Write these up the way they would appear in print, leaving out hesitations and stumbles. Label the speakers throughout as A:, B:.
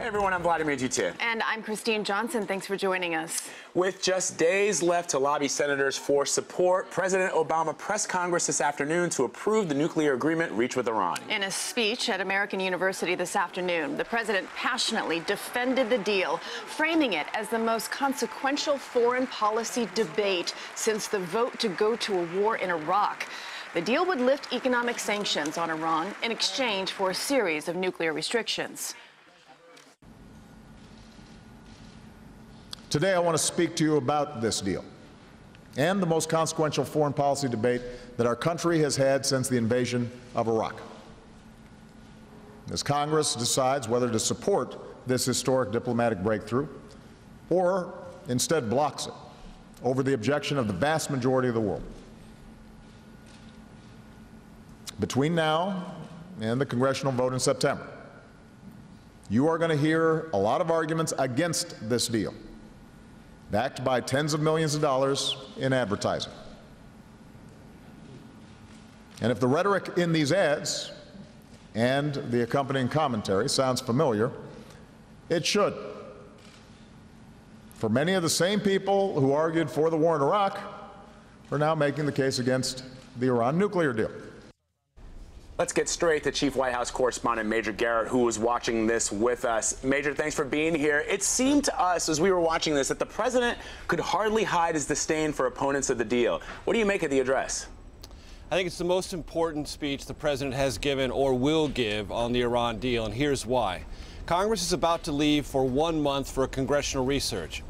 A: Hey everyone, I'm Vladimir Dutu.
B: And I'm Christine Johnson. Thanks for joining us.
A: With just days left to lobby senators for support, President Obama pressed Congress this afternoon to approve the nuclear agreement reached with Iran.
B: In a speech at American University this afternoon, the president passionately defended the deal, framing it as the most consequential foreign policy debate since the vote to go to a war in Iraq. The deal would lift economic sanctions on Iran in exchange for a series of nuclear restrictions.
C: Today, I want to speak to you about this deal and the most consequential foreign policy debate that our country has had since the invasion of Iraq. As Congress decides whether to support this historic diplomatic breakthrough or instead blocks it over the objection of the vast majority of the world. Between now and the congressional vote in September, you are going to hear a lot of arguments against this deal, backed by tens of millions of dollars in advertising. And if the rhetoric in these ads and the accompanying commentary sounds familiar, it should. For many of the same people who argued for the war in Iraq are now making the case against the Iran nuclear deal.
A: Let's get straight to Chief White House Correspondent Major Garrett, who was watching this with us. Major, thanks for being here. It seemed to us, as we were watching this, that the president could hardly hide his disdain for opponents of the deal. What do you make of the address?
D: I think it's the most important speech the president has given or will give on the Iran deal, and here's why. Congress is about to leave for 1 month for a congressional recess.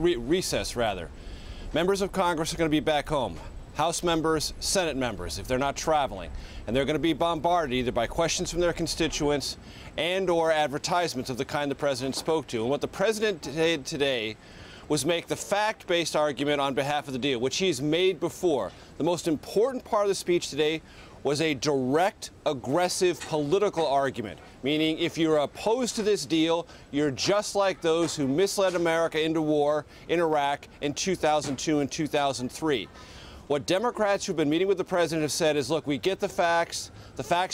D: Members of Congress are going to be back home. House members, Senate members, if they're not traveling. And they're going to be bombarded either by questions from their constituents and or advertisements of the kind the president spoke to. And what the president did today was make the fact-based argument on behalf of the deal, which he's made before. The most important part of the speech today was a direct, aggressive political argument, meaning if you're opposed to this deal, you're just like those who misled America into war in Iraq in 2002 and 2003. What Democrats who've been meeting with the president have said is, look, we get the facts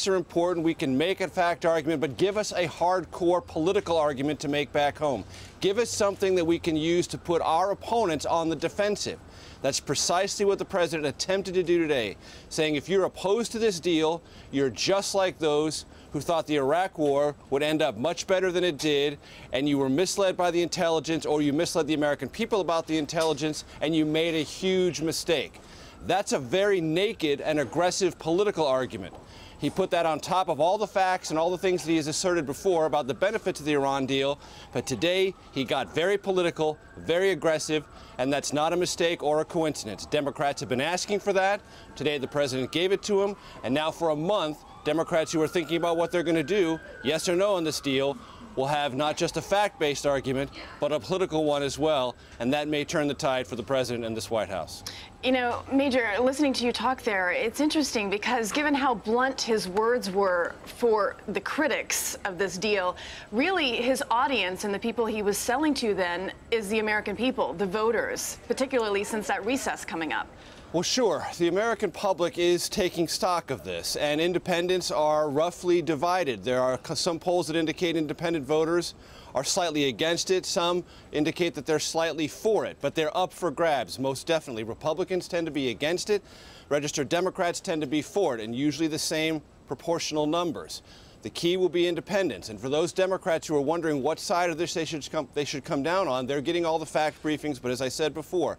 D: are important, we can make a fact argument, but give us a hardcore political argument to make back home. Give us something that we can use to put our opponents on the defensive. That's precisely what the president attempted to do today, saying if you're opposed to this deal, you're just like those who thought the Iraq war would end up much better than it did, and you were misled by the intelligence, or you misled the American people about the intelligence, and you made a huge mistake. That's a very naked and aggressive political argument. He put that on top of all the facts and all the things that he has asserted before about the benefits of the Iran deal. But today, he got very political, very aggressive, and that's not a mistake or a coincidence. Democrats have been asking for that. Today, the president gave it to him. And now for a month, Democrats who are thinking about what they're going to do, yes or no on this deal, will have not just a fact-based argument, but a political one as well, and that may turn the tide for the president and this White House.
B: You know, Major, listening to you talk there, it's interesting because given how blunt his words were for the critics of this deal, really his audience and the people he was selling to then is the American people, the voters, particularly since that recess coming up.
D: Well, sure. The American public is taking stock of this, and independents are roughly divided. There are some polls that indicate independent voters are slightly against it. Some indicate that they're slightly for it, but they're up for grabs, most definitely. Republicans tend to be against it. Registered Democrats tend to be for it, and usually the same proportional numbers. The key will be independents, and for those Democrats who are wondering what side of this they should come down on, they're getting all the fact briefings, but as I said before,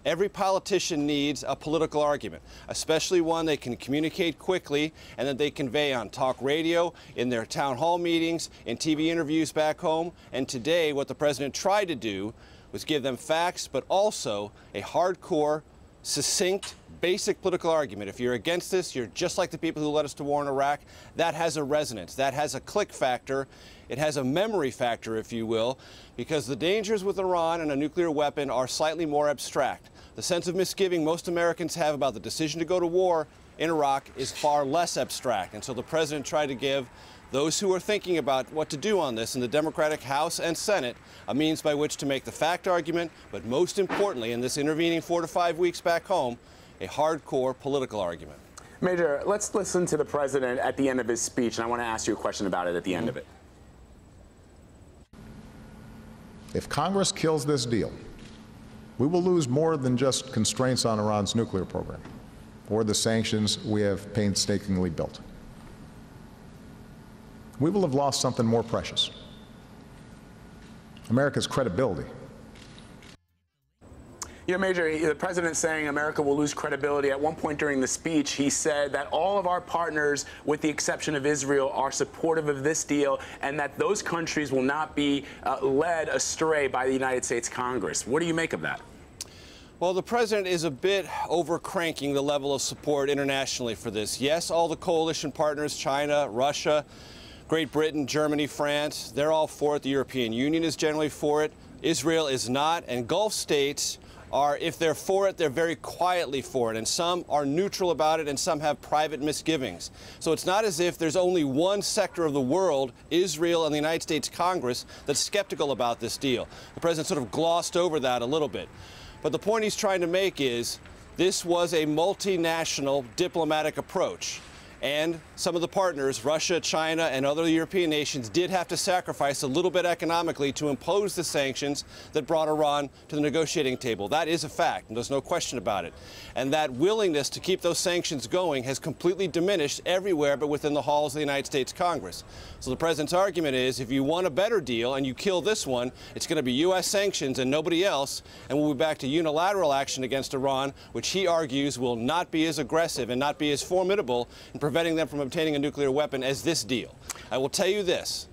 D: every politician needs a political argument, especially one they can communicate quickly and that they convey on talk radio, in their town hall meetings, in TV interviews back home. And today, what the president tried to do was give them facts, but also a hardcore, succinct, basic political argument. If you're against this, you're just like the people who led us to war in Iraq. That has a resonance. That has a click factor. It has a memory factor, if you will, because the dangers with Iran and a nuclear weapon are slightly more abstract. The sense of misgiving most Americans have about the decision to go to war in Iraq is far less abstract. And so the president tried to give those who are thinking about what to do on this in the Democratic House and Senate a means by which to make the fact argument, but most importantly, in this intervening 4 to 5 weeks back home, a hardcore political argument.
A: Major, let's listen to the president at the end of his speech, and I want to ask you a question about it at the end of it.
C: If Congress kills this deal, we will lose more than just constraints on Iran's nuclear program or the sanctions we have painstakingly built. We will have lost something more precious: America's credibility.
A: You know, Major, the president's saying America will lose credibility. At one point during the speech, he said that all of our partners, with the exception of Israel, are supportive of this deal and that those countries will not be led astray by the United States Congress. What do you make of that?
D: Well, the president is a bit over-cranking the level of support internationally for this. Yes, all the coalition partners, China, Russia, Great Britain, Germany, France, they're all for it. The European Union is generally for it. Israel is not. And Gulf states are, if they're for it, they're very quietly for it. And some are neutral about it, and some have private misgivings. So it's not as if there's only one sector of the world, Israel and the United States Congress, that's skeptical about this deal. The president sort of glossed over that a little bit. But the point he's trying to make is this was a multinational diplomatic approach. And some of the partners, Russia, China, and other European nations, did have to sacrifice a little bit economically to impose the sanctions that brought Iran to the negotiating table. That is a fact, and there's no question about it. And that willingness to keep those sanctions going has completely diminished everywhere but within the halls of the United States Congress. So the president's argument is, if you want a better deal and you kill this one, it's going to be U.S. sanctions and nobody else, and we'll be back to unilateral action against Iran, which he argues will not be as aggressive and not be as formidable in preventing them from obtaining a nuclear weapon as this deal. I will tell you this.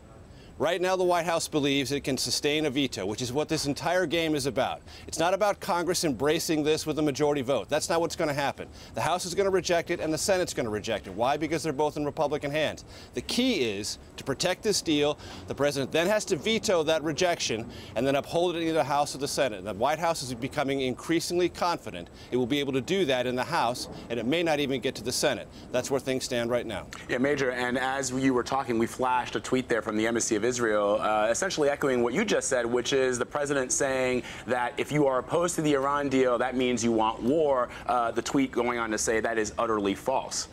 D: Right now, the White House believes it can sustain a veto, which is what this entire game is about. It's not about Congress embracing this with a majority vote. That's not what's going to happen. The House is going to reject it, and the Senate's going to reject it. Why? Because they're both in Republican hands. The key is, to protect this deal, the president then has to veto that rejection and then uphold it in the House or the Senate. And the White House is becoming increasingly confident it will be able to do that in the House, and it may not even get to the Senate. That's where things stand right now.
A: Yeah, Major, and as you were talking, we flashed a tweet there from the Embassy of Israel, essentially echoing what you just said, which is the president saying that if you are opposed to the Iran deal, that means you want war. The tweet going on to say that is utterly false.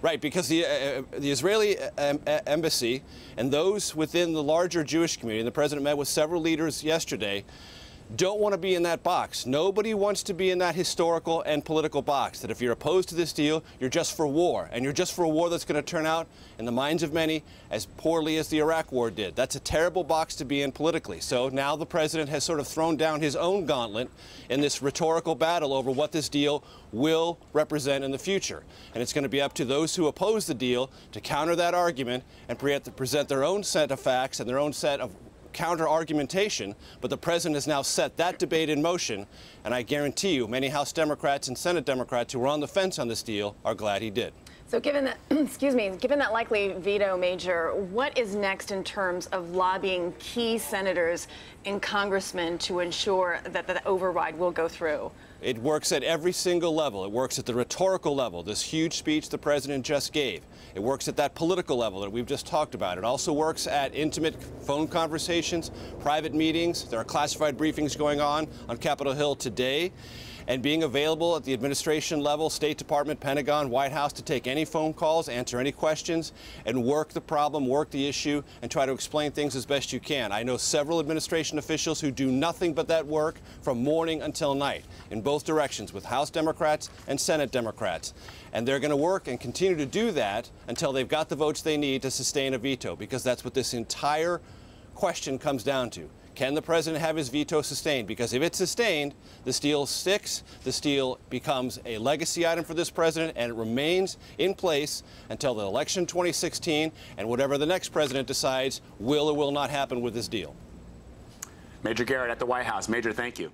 D: Right, because the Israeli embassy and those within the larger Jewish community, and the president met with several leaders yesterday, don't want to be in that box. Nobody wants to be in that historical and political box, that if you're opposed to this deal, you're just for war. And you're just for a war that's going to turn out, in the minds of many, as poorly as the Iraq war did. That's a terrible box to be in politically. So now the president has sort of thrown down his own gauntlet in this rhetorical battle over what this deal will represent in the future. And it's going to be up to those who oppose the deal to counter that argument and present their own set of facts and their own set of counter-argumentation, but the president has now set that debate in motion, and I guarantee you many House Democrats and Senate Democrats who were on the fence on this deal are glad he did.
B: So given that, given that likely veto, Major, what is next in terms of lobbying key senators and congressmen to ensure that the override will go through?
D: It works at every single level. It works at the rhetorical level, this huge speech the president just gave. It works at that political level that we've just talked about. It also works at intimate phone conversations, private meetings. There are classified briefings going on Capitol Hill today. And being available at the administration level, State Department, Pentagon, White House, to take any phone calls, answer any questions, and work the problem, work the issue, and try to explain things as best you can. I know several administration officials who do nothing but that work from morning until night, in both directions, with House Democrats and Senate Democrats. And they're going to work and continue to do that until they've got the votes they need to sustain a veto, because that's what this entire question comes down to. Can the president have his veto sustained? Because if it's sustained, this deal sticks, this deal becomes a legacy item for this president, and it remains in place until the election 2016, and whatever the next president decides will or will not happen with this deal.
A: Major Garrett at the White House. Major, thank you.